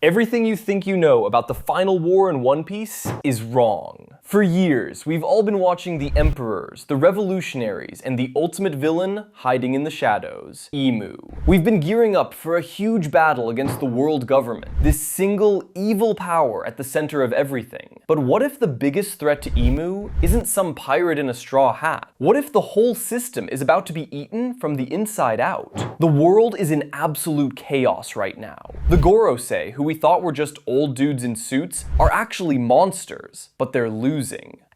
Everything you think you know about the final war in One Piece is wrong. For years, we've all been watching the Emperors, the Revolutionaries, and the ultimate villain hiding in the shadows, Imu. We've been gearing up for a huge battle against the world government, this single evil power at the center of everything. But what if the biggest threat to Imu isn't some pirate in a straw hat? What if the whole system is about to be eaten from the inside out? The world is in absolute chaos right now. The Gorosei, who we thought were just old dudes in suits, are actually monsters, but they're losing.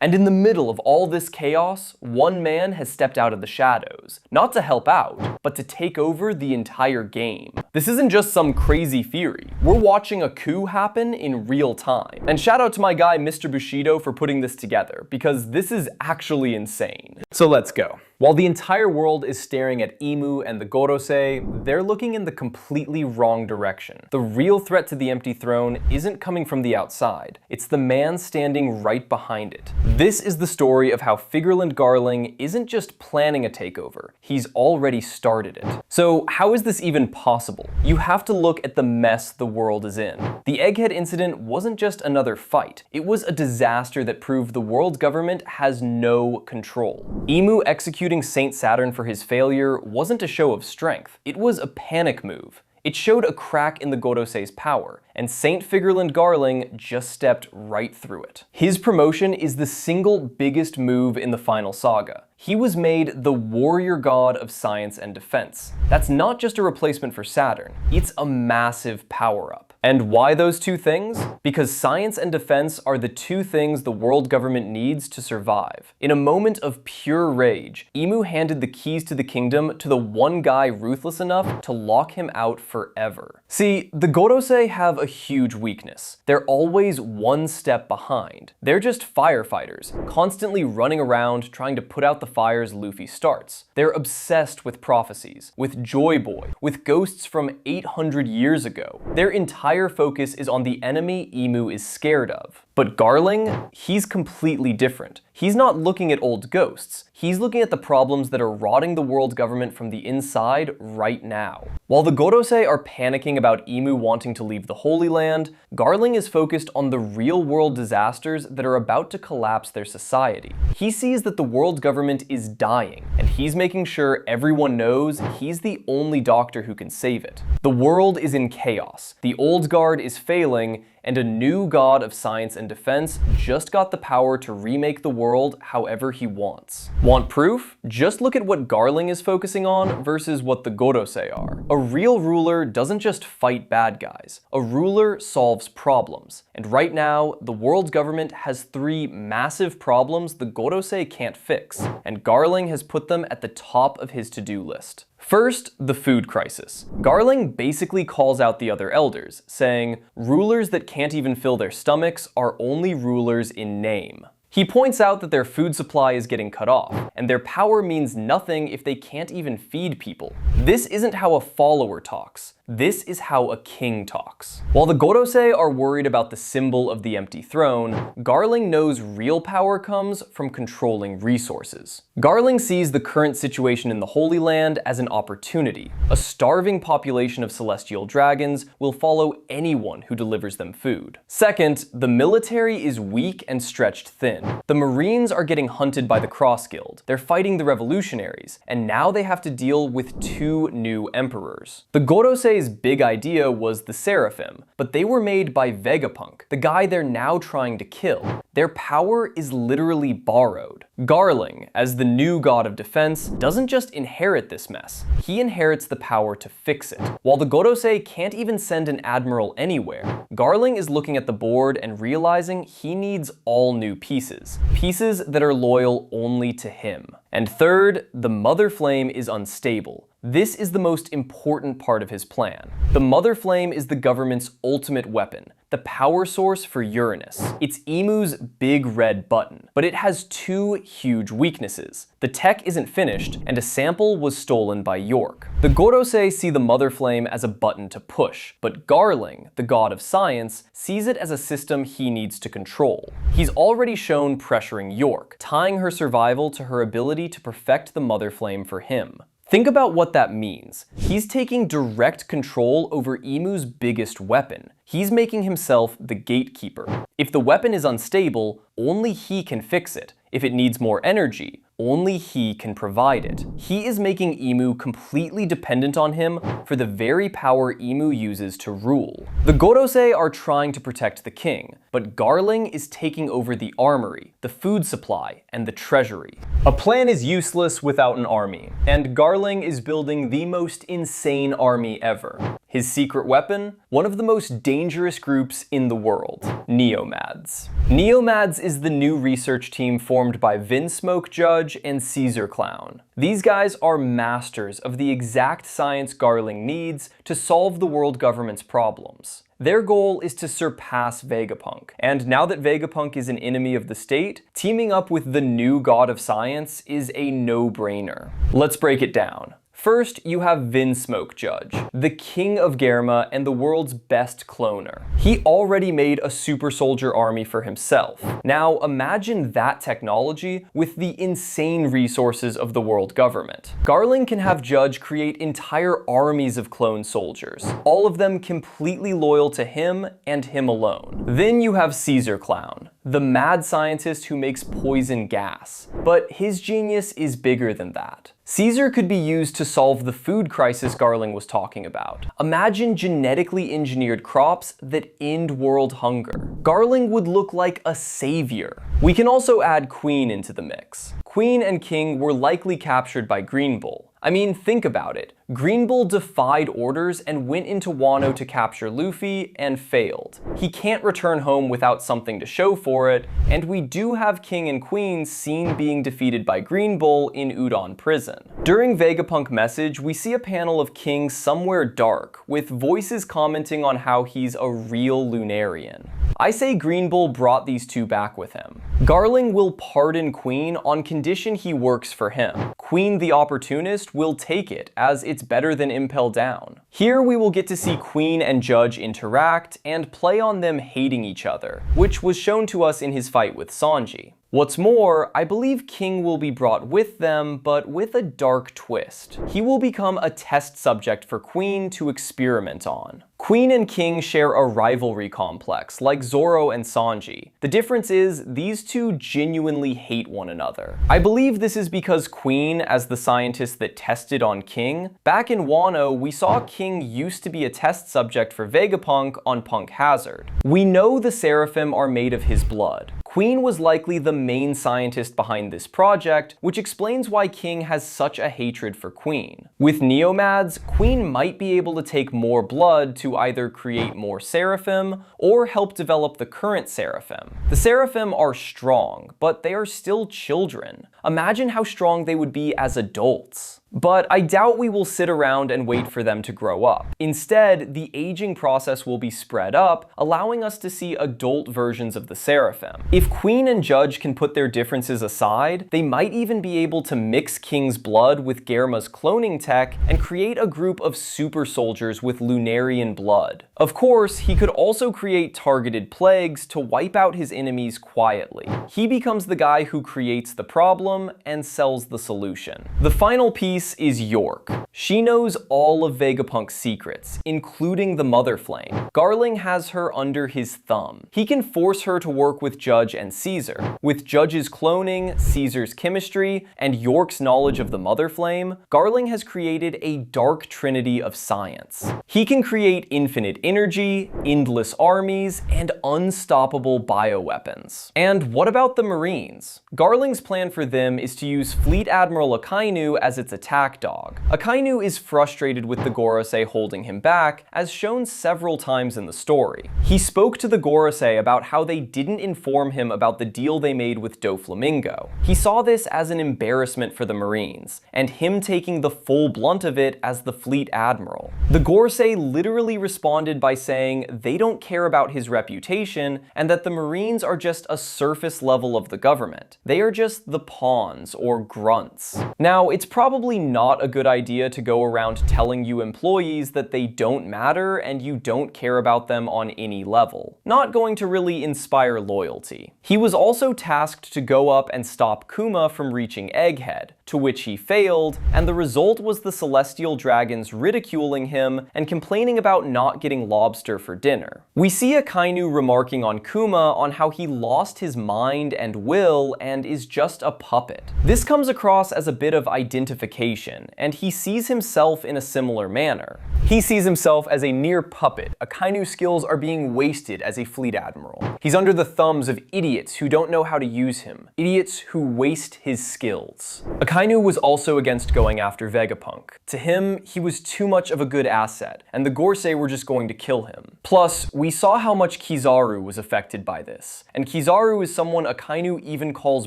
And in the middle of all this chaos, one man has stepped out of the shadows, not to help out, but to take over the entire game. This isn't just some crazy theory. We're watching a coup happen in real time. And shout out to my guy Mr. Bushido for putting this together, because this is actually insane. So let's go. While the entire world is staring at Imu and the Gorosei, they're looking in the completely wrong direction. The real threat to the empty throne isn't coming from the outside, it's the man standing right behind it. This is the story of how Figarland Garling isn't just planning a takeover, he's already started it. So how is this even possible? You have to look at the mess the world is in. The Egghead incident wasn't just another fight, it was a disaster that proved the world government has no control. Imu executed Saint Saturn for his failure wasn't a show of strength, it was a panic move. It showed a crack in the Gorosei's power, and Saint Figarland Garling just stepped right through it. His promotion is the single biggest move in the final saga. He was made the warrior god of science and defense. That's not just a replacement for Saturn, it's a massive power-up. And why those two things? Because science and defense are the two things the world government needs to survive. In a moment of pure rage, Imu handed the keys to the kingdom to the one guy ruthless enough to lock him out forever. See, the Gorosei have a huge weakness. They're always one step behind. They're just firefighters, constantly running around trying to put out the fires Luffy starts. They're obsessed with prophecies, with Joy Boy, with ghosts from 800 years ago. Their entire focus is on the enemy Imu is scared of. But Garling, he's completely different. He's not looking at old ghosts. He's looking at the problems that are rotting the world government from the inside right now. While the Gorosei are panicking about Imu wanting to leave the Holy Land, Garling is focused on the real-world disasters that are about to collapse their society. He sees that the world government is dying, and he's making sure everyone knows he's the only doctor who can save it. The world is in chaos, the old guard is failing, and a new god of science and defense just got the power to remake the world however he wants. Want proof? Just look at what Garling is focusing on versus what the Gorosei are. A real ruler doesn't just fight bad guys. A ruler solves problems. And right now, the world government has three massive problems the Gorosei can't fix, and Garling has put them at the top of his to-do list. First, the food crisis. Garling basically calls out the other elders, saying, rulers that can't even fill their stomachs are only rulers in name. He points out that their food supply is getting cut off, and their power means nothing if they can't even feed people. This isn't how a follower talks. This is how a king talks. While the Gorosei are worried about the symbol of the empty throne, Garling knows real power comes from controlling resources. Garling sees the current situation in the Holy Land as an opportunity. A starving population of celestial dragons will follow anyone who delivers them food. Second, the military is weak and stretched thin. The Marines are getting hunted by the Cross Guild. They're fighting the revolutionaries, and now they have to deal with two new emperors. The Gorosei's big idea was the Seraphim, but they were made by Vegapunk, the guy they're now trying to kill. Their power is literally borrowed. Garling, as the new god of defense, doesn't just inherit this mess, he inherits the power to fix it. While the Gorosei can't even send an admiral anywhere, Garling is looking at the board and realizing he needs all new pieces. Pieces that are loyal only to him. And third, the Mother Flame is unstable. This is the most important part of his plan. The Mother Flame is the government's ultimate weapon, the power source for Uranus. It's Imu's big red button, but it has two huge weaknesses. The tech isn't finished, and a sample was stolen by York. The Gorosei see the Mother Flame as a button to push, but Garling, the god of science, sees it as a system he needs to control. He's already shown pressuring York, tying her survival to her ability to perfect the Mother Flame for him. Think about what that means. He's taking direct control over Imu's biggest weapon. He's making himself the gatekeeper. If the weapon is unstable, only he can fix it. If it needs more energy, only he can provide it. He is making Imu completely dependent on him for the very power Imu uses to rule. The Gorosei are trying to protect the king, but Garling is taking over the armory, the food supply, and the treasury. A plan is useless without an army, and Garling is building the most insane army ever. His secret weapon? One of the most dangerous groups in the world, Neomads. Neomads is the new research team formed by Vinsmoke Judge and Caesar Clown. These guys are masters of the exact science Garling needs to solve the world government's problems. Their goal is to surpass Vegapunk, and now that Vegapunk is an enemy of the state, teaming up with the new god of science is a no-brainer. Let's break it down. First, you have Vinsmoke Judge, the king of Germa and the world's best cloner. He already made a super soldier army for himself. Now imagine that technology with the insane resources of the world government. Garling can have Judge create entire armies of clone soldiers, all of them completely loyal to him and him alone. Then you have Caesar Clown, the mad scientist who makes poison gas. But his genius is bigger than that. Caesar could be used to solve the food crisis Garling was talking about. Imagine genetically engineered crops that end world hunger. Garling would look like a savior. We can also add Queen into the mix. Queen and King were likely captured by Green Bull. I mean, think about it. Green Bull defied orders and went into Wano to capture Luffy and failed. He can't return home without something to show for it, and we do have King and Queen seen being defeated by Green Bull in Udon Prison. During Vegapunk message, we see a panel of King somewhere dark, with voices commenting on how he's a real Lunarian. I say Green Bull brought these two back with him. Garling will pardon Queen on condition he works for him. Queen the Opportunist will take it, as it's better than Impel Down. Here we will get to see Queen and Judge interact and play on them hating each other, which was shown to us in his fight with Sanji. What's more, I believe King will be brought with them, but with a dark twist. He will become a test subject for Queen to experiment on. Queen and King share a rivalry complex, like Zoro and Sanji. The difference is, these two genuinely hate one another. I believe this is because Queen, as the scientist that tested on King, back in Wano, we saw King used to be a test subject for Vegapunk on Punk Hazard. We know the Seraphim are made of his blood. Queen was likely the main scientist behind this project, which explains why King has such a hatred for Queen. With Neomads, Queen might be able to take more blood to either create more Seraphim or help develop the current Seraphim. The Seraphim are strong, but they are still children. Imagine how strong they would be as adults. But I doubt we will sit around and wait for them to grow up. Instead, the aging process will be spread up, allowing us to see adult versions of the Seraphim. If Queen and Judge can put their differences aside, they might even be able to mix King's blood with Germa's cloning tech and create a group of super soldiers with Lunarian blood. Of course, he could also create targeted plagues to wipe out his enemies quietly. He becomes the guy who creates the problem and sells the solution. The final piece is York. She knows all of Vegapunk's secrets, including the Mother Flame. Garling has her under his thumb. He can force her to work with Judge and Caesar. With Judge's cloning, Caesar's chemistry, and York's knowledge of the Mother Flame, Garling has created a dark trinity of science. He can create infinite energy, endless armies, and unstoppable bioweapons. And what about the Marines? Garling's plan for them is to use Fleet Admiral Akainu as its attack dog. Akainu is frustrated with the Gorosei holding him back, as shown several times in the story. He spoke to the Gorosei about how they didn't inform him about the deal they made with Doflamingo. He saw this as an embarrassment for the Marines, and him taking the full blunt of it as the Fleet Admiral. The Gorosei literally responded by saying they don't care about his reputation and that the Marines are just a surface level of the government. They are just the pawns or grunts. Now, it's probably not a good idea to go around telling you employees that they don't matter and you don't care about them on any level. Not going to really inspire loyalty. He was also tasked to go up and stop Kuma from reaching Egghead, to which he failed, and the result was the celestial dragons ridiculing him and complaining about not getting lobster for dinner. We see Akainu remarking on Kuma on how he lost his mind and will and is just a puppet. This comes across as a bit of identification, and he sees himself in a similar manner. He sees himself as a near puppet. Akainu's skills are being wasted as a fleet admiral. He's under the thumbs of idiots who don't know how to use him, idiots who waste his skills. Akainu was also against going after Vegapunk. To him, he was too much of a good asset, and the Gorsei were just going to kill him. Plus, we saw how much Kizaru was affected by this, and Kizaru is someone Akainu even calls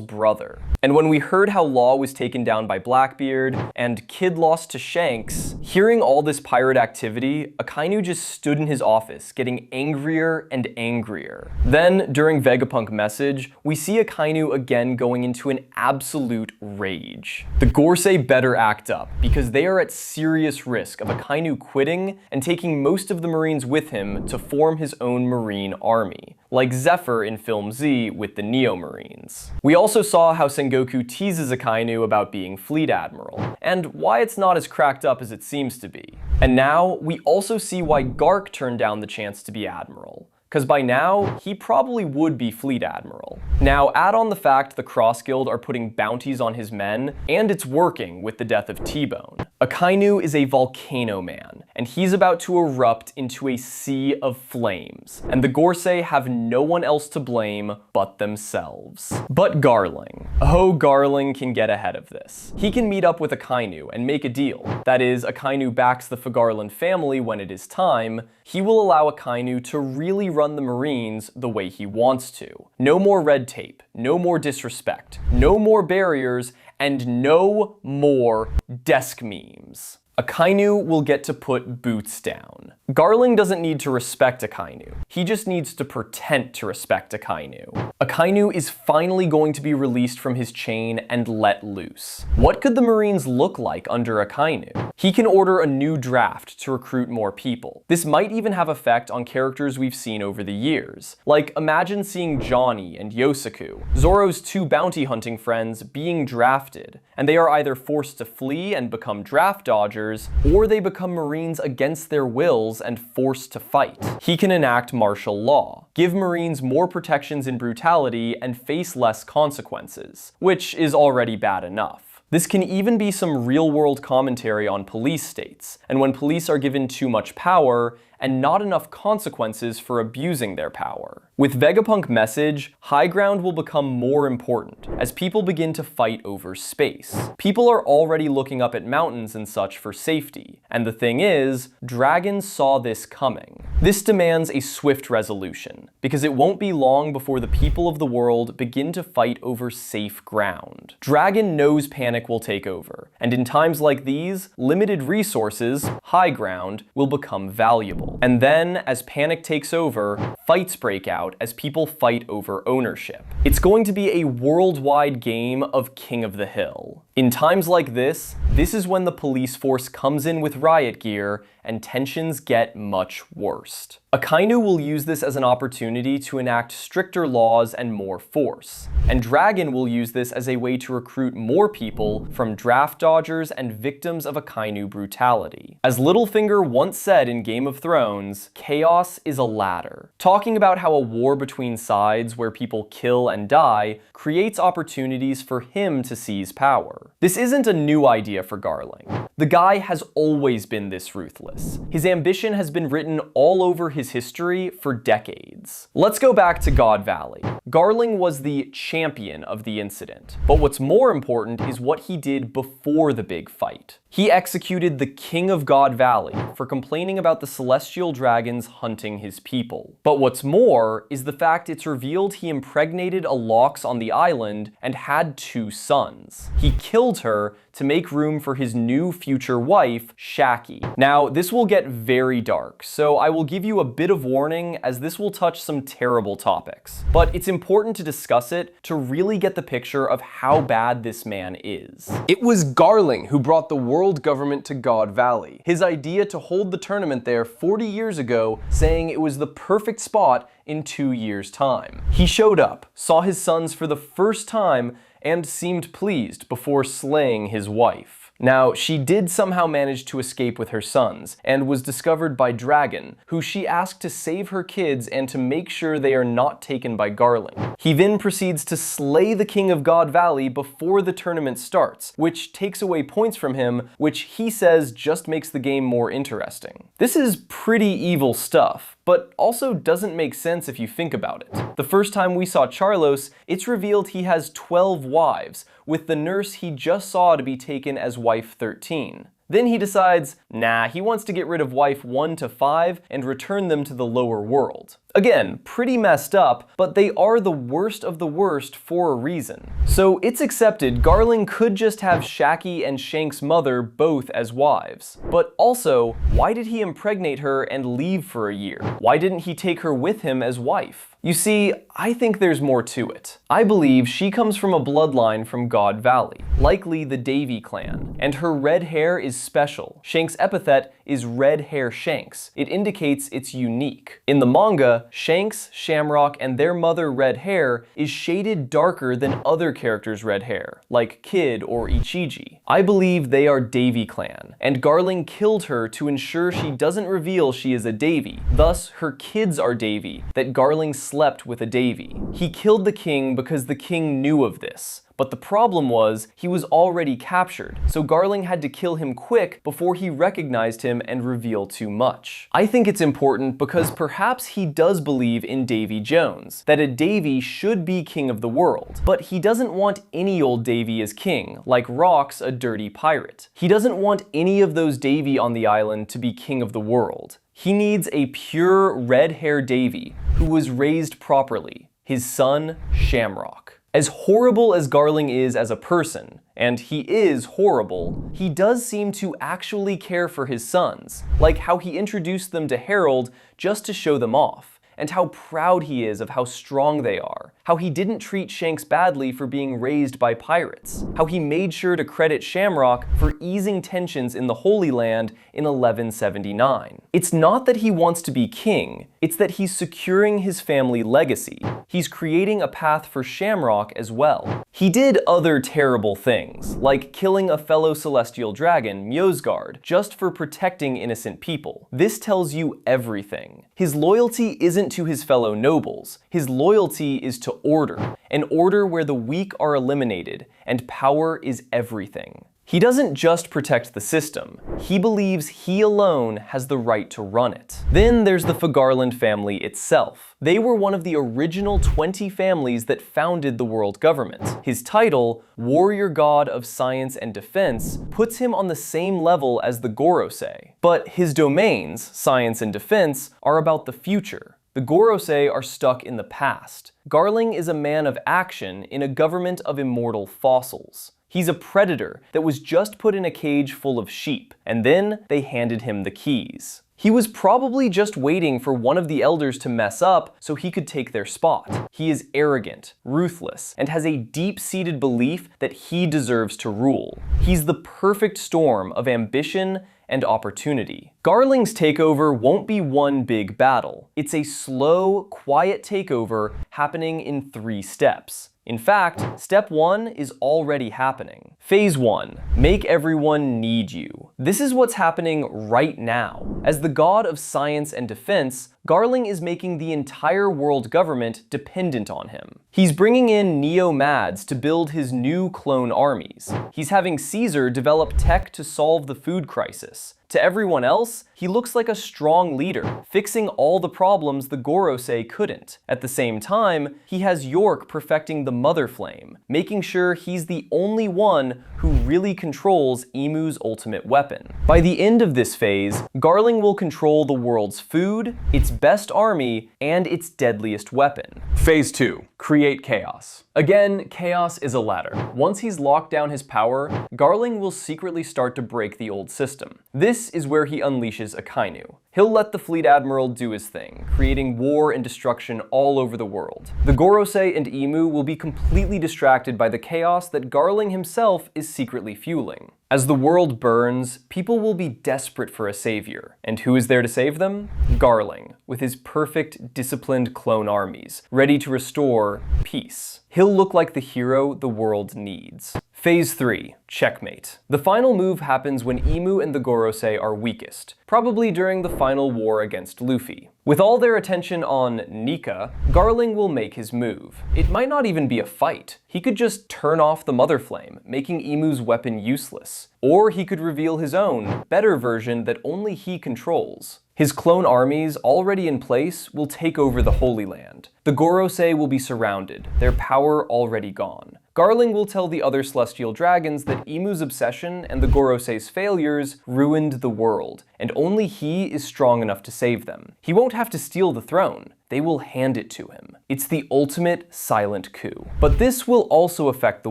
brother. And when we heard how Law was taken down by Blackbeard, and Kid lost to Shanks, hearing all this pirate activity, Akainu just stood in his office, getting angrier and angrier. Then, during Vegapunk message, we see Akainu again going into an absolute rage. The Gorsei better act up, because they are at serious risk of Akainu quitting and taking most of the Marines with him to form his own Marine army, like Zephyr in Film Z with the Neo Marines. We also saw how Sengoku teases Akainu about being Fleet Admiral, and why it's not as cracked up as it seems to be. And now, we also see why Gark turned down the chance to be Admiral, because by now, he probably would be Fleet Admiral. Now, add on the fact the Cross Guild are putting bounties on his men, and it's working with the death of T-Bone. Akainu is a volcano man, and he's about to erupt into a sea of flames, and the Gorsei have no one else to blame but themselves. But Garling. Oh, Garling can get ahead of this. He can meet up with Akainu and make a deal. That is, Akainu backs the Figarland family when it is time. He will allow Akainu to really run the Marines the way he wants to. No more red tape, no more disrespect, no more barriers, and no more desk memes. Akainu will get to put boots down. Garling doesn't need to respect Akainu. He just needs to pretend to respect Akainu. Akainu is finally going to be released from his chain and let loose. What could the Marines look like under Akainu? He can order a new draft to recruit more people. This might even have effect on characters we've seen over the years. Like, imagine seeing Johnny and Yosaku, Zoro's two bounty hunting friends, being drafted, and they are either forced to flee and become draft dodgers, or they become Marines against their wills and forced to fight. He can enact martial law, give Marines more protections in brutality, and face less consequences, which is already bad enough. This can even be some real-world commentary on police states, and when police are given too much power, and not enough consequences for abusing their power. With Vegapunk message, high ground will become more important as people begin to fight over space. People are already looking up at mountains and such for safety, and the thing is, dragons saw this coming. This demands a swift resolution, because it won't be long before the people of the world begin to fight over safe ground. Dragon knows panic will take over, and in times like these, limited resources, high ground, will become valuable. And then, as panic takes over, fights break out as people fight over ownership. It's going to be a worldwide game of King of the Hill. In times like this is when the police force comes in with riot gear and tensions get much worse. Akainu will use this as an opportunity to enact stricter laws and more force. And Dragon will use this as a way to recruit more people from draft dodgers and victims of Akainu brutality. As Littlefinger once said in Game of Thrones, chaos is a ladder. Talking about how a war between sides where people kill and die creates opportunities for him to seize power. This isn't a new idea for Garling. The guy has always been this ruthless. His ambition has been written all over his history for decades. Let's go back to God Valley. Garling was the champion of the incident, but what's more important is what he did before the big fight. He executed the King of God Valley for complaining about the celestial dragons hunting his people. But what's more is the fact it's revealed he impregnated a Lox on the island and had 2 sons. He killed her to make room for his new future wife, Shaki. Now, this will get very dark, so I will give you a bit of warning as this will touch some terrible topics. But it's important to discuss it to really get the picture of how bad this man is. It was Garling who brought the world government to God Valley. His idea to hold the tournament there 40 years ago, saying it was the perfect spot in 2 years' time. He showed up, saw his sons for the first time, and seemed pleased before slaying his wife. Now, she did somehow manage to escape with her sons, and was discovered by Dragon, who she asked to save her kids and to make sure they are not taken by Garling. He then proceeds to slay the king of God Valley before the tournament starts, which takes away points from him, which he says just makes the game more interesting. This is pretty evil stuff, but also doesn't make sense if you think about it. The first time we saw Charlos, it's revealed he has 12 wives, with the nurse he just saw to be taken as wife 13. Then he decides, nah, he wants to get rid of wife 1 to 5 and return them to the lower world. Again, pretty messed up, but they are the worst of the worst for a reason. So it's accepted Garling could just have Shaki and Shank's mother both as wives. But also, why did he impregnate her and leave for a year? Why didn't he take her with him as wife? You see, I think there's more to it. I believe she comes from a bloodline from God Valley, likely the Davy clan, and her red hair is special. Shank's epithet is Red Hair Shanks. It indicates it's unique. In the manga, Shanks, Shamrock, and their mother Red Hair is shaded darker than other characters' red hair, like Kid or Ichiji. I believe they are Davy clan, and Garling killed her to ensure she doesn't reveal she is a Davy. Thus, her kids are Davy, that Garling slept with a Davy. He killed the king because the king knew of this. But the problem was, he was already captured, so Garling had to kill him quick before he recognized him and reveal too much. I think it's important because perhaps he does believe in Davy Jones, that a Davy should be king of the world, but he doesn't want any old Davy as king, like Rock's a dirty pirate. He doesn't want any of those Davy on the island to be king of the world. He needs a pure red-haired Davy who was raised properly, his son Shamrock. As horrible as Garling is as a person, and he is horrible, he does seem to actually care for his sons, like how he introduced them to Harold just to show them off, and how proud he is of how strong they are, how he didn't treat Shanks badly for being raised by pirates, how he made sure to credit Shamrock for easing tensions in the Holy Land in 1179. It's not that he wants to be king, it's that he's securing his family legacy. He's creating a path for Shamrock as well. He did other terrible things, like killing a fellow celestial dragon, Mjosgard, just for protecting innocent people. This tells you everything. His loyalty isn't to his fellow nobles. His loyalty is to order, an order where the weak are eliminated and power is everything. He doesn't just protect the system, he believes he alone has the right to run it. Then there's the Figarland family itself. They were one of the original 20 families that founded the world government. His title, Warrior God of Science and Defense, puts him on the same level as the Gorosei. But his domains, science and defense, are about the future. The Gorosei are stuck in the past. Garling is a man of action in a government of immortal fossils. He's a predator that was just put in a cage full of sheep, and then they handed him the keys. He was probably just waiting for one of the elders to mess up so he could take their spot. He is arrogant, ruthless, and has a deep-seated belief that he deserves to rule. He's the perfect storm of ambition and opportunity. Garling's takeover won't be one big battle. It's a slow, quiet takeover happening in 3 steps. In fact, step 1 is already happening. Phase 1, make everyone need you. This is what's happening right now. As the god of science and defense, Garling is making the entire world government dependent on him. He's bringing in neo-mads to build his new clone armies. He's having Caesar develop tech to solve the food crisis. To everyone else, he looks like a strong leader, fixing all the problems the Gorosei couldn't. At the same time, he has York perfecting the Mother Flame, making sure he's the only one who really controls Imu's ultimate weapon. By the end of this phase, Garling will control the world's food, its best army, and its deadliest weapon. Phase 2, create chaos. Again, chaos is a ladder. Once he's locked down his power, Garling will secretly start to break the old system. This is where he unleashes Akainu, He'll let the fleet admiral do his thing, creating war and destruction all over the world. The Gorosei and Imu will be completely distracted by the chaos that Garling himself is secretly fueling. As the world burns, people will be desperate for a savior. And who is there to save them? Garling, with his perfect, disciplined clone armies, ready to restore peace. He'll look like the hero the world needs. Phase 3. Checkmate. The final move happens when Imu and the Gorosei are weakest, probably during the final war against Luffy. With all their attention on Nika, Garling will make his move. It might not even be a fight. He could just turn off the Mother Flame, making Imu's weapon useless. Or he could reveal his own, better version that only he controls. His clone armies, already in place, will take over the Holy Land. The Gorosei will be surrounded, their power already gone. Garling will tell the other celestial dragons that Imu's obsession and the Gorosei's failures ruined the world, and only he is strong enough to save them. He won't have to steal the throne. They will hand it to him. It's the ultimate silent coup. But this will also affect the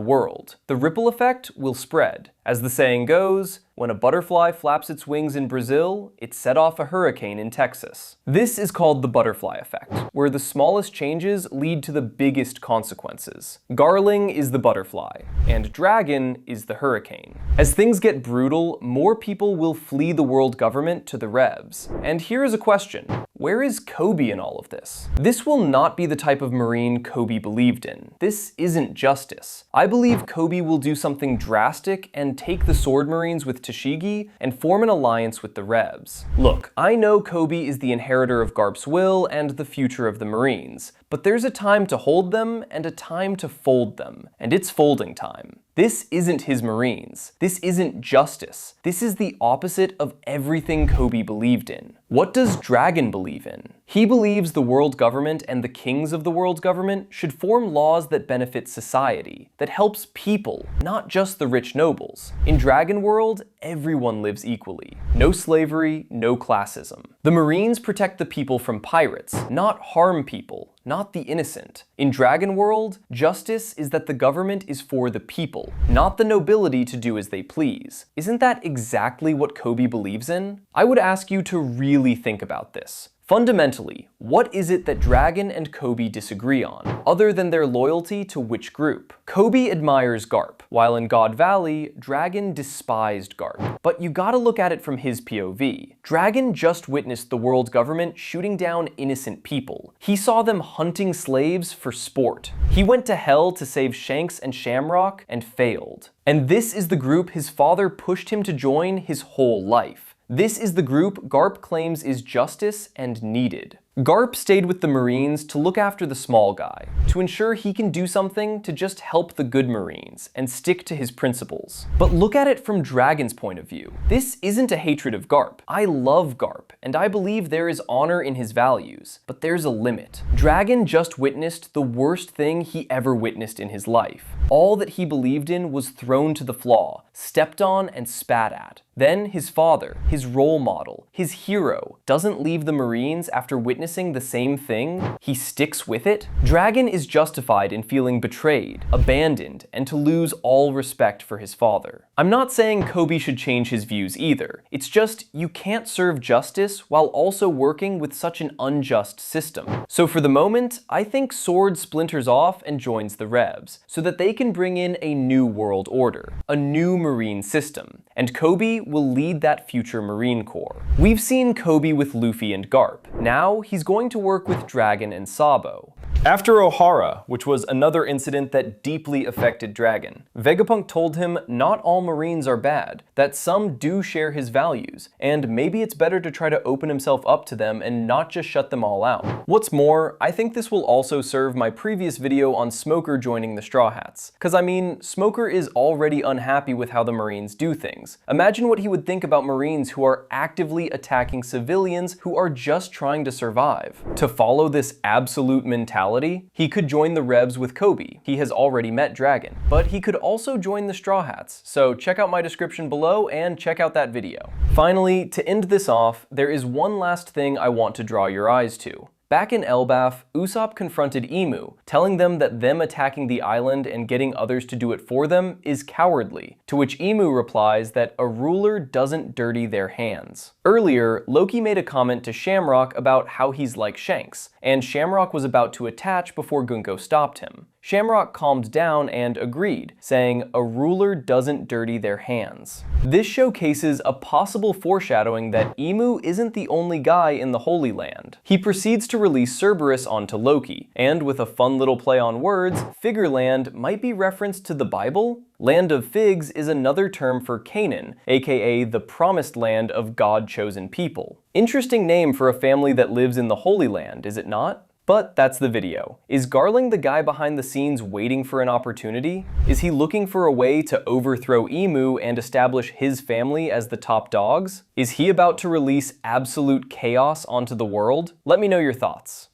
world. The ripple effect will spread. As the saying goes, when a butterfly flaps its wings in Brazil, it set off a hurricane in Texas. This is called the butterfly effect, where the smallest changes lead to the biggest consequences. Garling is the butterfly, and Dragon is the hurricane. As things get brutal, more people will flee the world government to the Revs. And here is a question. Where is Kobe in all of this? This will not be the type of Marine Kobe believed in. This isn't justice. I believe Kobe will do something drastic and take the Sword Marines with Tashigi and form an alliance with the Revs. Look, I know Kobe is the inheritor of Garp's will and the future of the Marines, but there's a time to hold them and a time to fold them, and it's folding time. This isn't his Marines. This isn't justice. This is the opposite of everything Kobe believed in. What does Dragon believe in? He believes the world government and the kings of the world government should form laws that benefit society, that helps people, not just the rich nobles. In Dragon World, everyone lives equally. No slavery, no classism. The Marines protect the people from pirates, not harm people, not the innocent. In Dragon World, justice is that the government is for the people, not the nobility to do as they please. Isn't that exactly what Kobe believes in? I would ask you to really think about this. Fundamentally, what is it that Dragon and Kobe disagree on, other than their loyalty to which group? Kobe admires Garp, while in God Valley, Dragon despised Garp. But you gotta look at it from his POV. Dragon just witnessed the world government shooting down innocent people. He saw them hunting slaves for sport. He went to hell to save Shanks and Shamrock and failed. And this is the group his father pushed him to join his whole life. This is the group Garp claims is justice and needed. Garp stayed with the Marines to look after the small guy, to ensure he can do something to just help the good Marines and stick to his principles. But look at it from Dragon's point of view. This isn't a hatred of Garp. I love Garp, and I believe there is honor in his values, but there's a limit. Dragon just witnessed the worst thing he ever witnessed in his life. All that he believed in was thrown to the floor, stepped on and spat at. Then his father, his role model, his hero, doesn't leave the Marines after witnessing the same thing. He sticks with it. Dragon is justified in feeling betrayed, abandoned, and to lose all respect for his father. I'm not saying Kobe should change his views either. It's just you can't serve justice while also working with such an unjust system. So for the moment, I think Sword splinters off and joins the Revs, so that they can bring in a new world order, a new Marine system, and Kobe will lead that future Marine Corps. We've seen Kobe with Luffy and Garp. Now he's going to work with Dragon and Sabo. After Ohara, which was another incident that deeply affected Dragon, Vegapunk told him not all Marines are bad, that some do share his values, and maybe it's better to try to open himself up to them and not just shut them all out. What's more, I think this will also serve my previous video on Smoker joining the Straw Hats. Cause I mean, Smoker is already unhappy with how the Marines do things. Imagine what he would think about Marines who are actively attacking civilians who are just trying to survive. To follow this absolute mentality, he could join the Revs with Kobe. He has already met Dragon. But he could also join the Straw Hats, so check out my description below and check out that video. Finally, to end this off, there is one last thing I want to draw your eyes to. Back in Elbaf, Usopp confronted Imu, telling them that them attacking the island and getting others to do it for them is cowardly, to which Imu replies that a ruler doesn't dirty their hands. Earlier, Loki made a comment to Shamrock about how he's like Shanks, and Shamrock was about to attach before Gunko stopped him. Shamrock calmed down and agreed, saying a ruler doesn't dirty their hands. This showcases a possible foreshadowing that Imu isn't the only guy in the Holy Land. He proceeds to release Cerberus onto Loki, and with a fun little play on words, Figarland might be referenced to the Bible? Land of Figs is another term for Canaan, aka the promised land of God-chosen people. Interesting name for a family that lives in the Holy Land, is it not? But that's the video. Is Garling the guy behind the scenes waiting for an opportunity? Is he looking for a way to overthrow Imu and establish his family as the top dogs? Is he about to release absolute chaos onto the world? Let me know your thoughts.